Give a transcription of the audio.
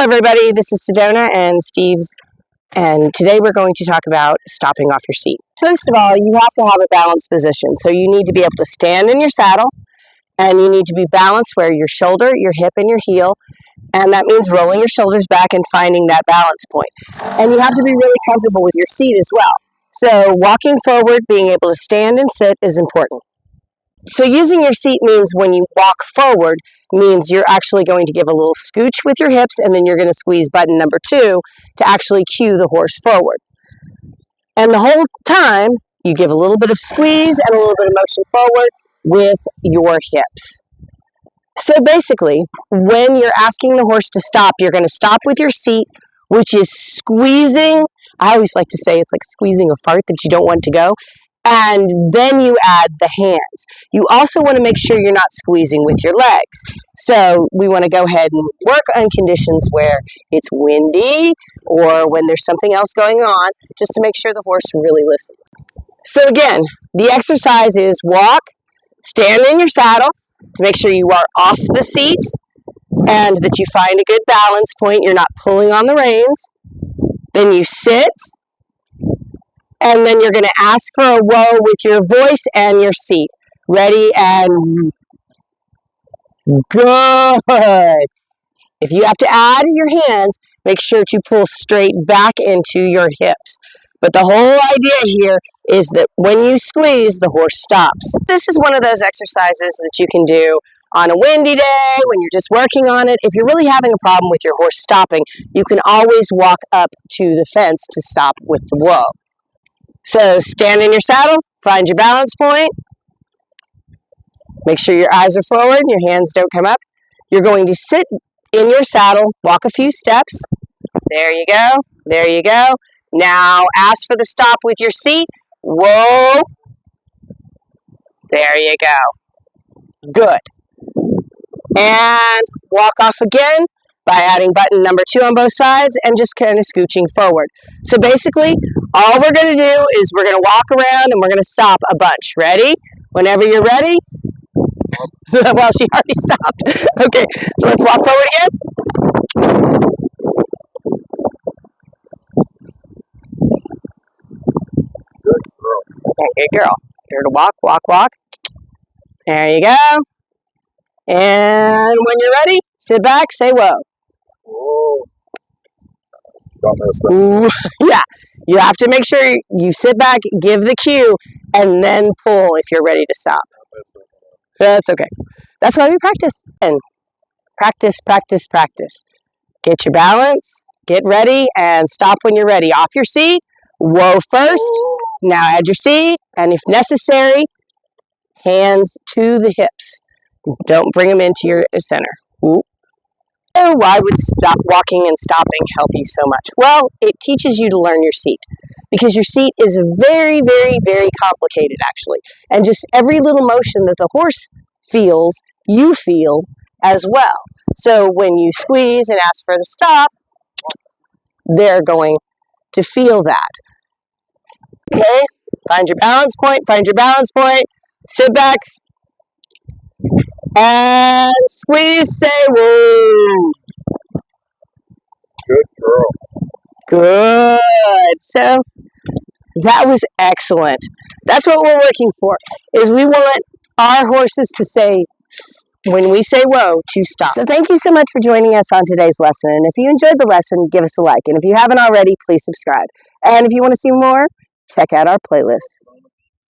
everybody, this is Sedona and Steve, and today we're going to talk about stopping off your seat. First of all, you have to have a balanced position, so you need to be able to stand in your saddle, and you need to be balanced where your shoulder, your hip, and your heel, and that means rolling your shoulders back and finding that balance point. And you have to be really comfortable with your seat as well. So walking forward, being able to stand and sit is important. So using your seat means when you walk forward means you're actually going to give a little scooch with your hips, and then you're going to squeeze button number 2 to actually cue the horse forward. And the whole time you give a little bit of squeeze and a little bit of motion forward with your hips. So basically, when you're asking the horse to stop, you're going to stop with your seat, which is squeezing. I always like to say it's like squeezing a fart that you don't want to go. And then you add the hands. You also want to make sure you're not squeezing with your legs. So we want to go ahead and work on conditions where it's windy or when there's something else going on, just to make sure the horse really listens. So again, the exercise is walk, stand in your saddle to make sure you are off the seat and that you find a good balance point. You're not pulling on the reins. Then you sit. And then you're going to ask for a whoa with your voice and your seat. Ready and good. If you have to add your hands, make sure to pull straight back into your hips. But the whole idea here is that when you squeeze, the horse stops. This is one of those exercises that you can do on a windy day when you're just working on it. If you're really having a problem with your horse stopping, you can always walk up to the fence to stop with the whoa. So stand in your saddle, find your balance point, make sure your eyes are forward and your hands don't come up. You're going to sit in your saddle, walk a few steps. There you go, there you go. Now ask for the stop with your seat. Whoa. There you go. Good. And walk off again by adding button number 2 on both sides and just kind of scooching forward. So basically, all we're going to do is we're going to walk around and we're going to stop a bunch. Ready? Whenever you're ready. Well, she already stopped. Okay, so let's walk forward again. Good girl. Okay, good girl. Here to walk, walk, walk. There you go. And when you're ready, sit back, say whoa. Whoa. Got messed up. Ooh, yeah, you have to make sure you sit back, give the cue, and then pull if you're ready to stop. That's okay. That's why we practice. And practice, practice, practice. Get your balance, get ready, and stop when you're ready. Off your seat, whoa first. Now add your seat, and if necessary, hands to the hips. Don't bring them into your center. Ooh. So why would stop walking and stopping help you so much? Well, it teaches you to learn your seat, because your seat is very, very, very complicated actually. And just every little motion that the horse feels, you feel as well. So when you squeeze and ask for the stop, they're going to feel that. Okay, find your balance point, sit back, and squeeze, say woo. Good girl. Good. So that was excellent. That's what we're looking for, is we want our horses to say, when we say whoa, to stop. So thank you so much for joining us on today's lesson. And if you enjoyed the lesson, give us a like. And if you haven't already, please subscribe. And if you want to see more, check out our playlist.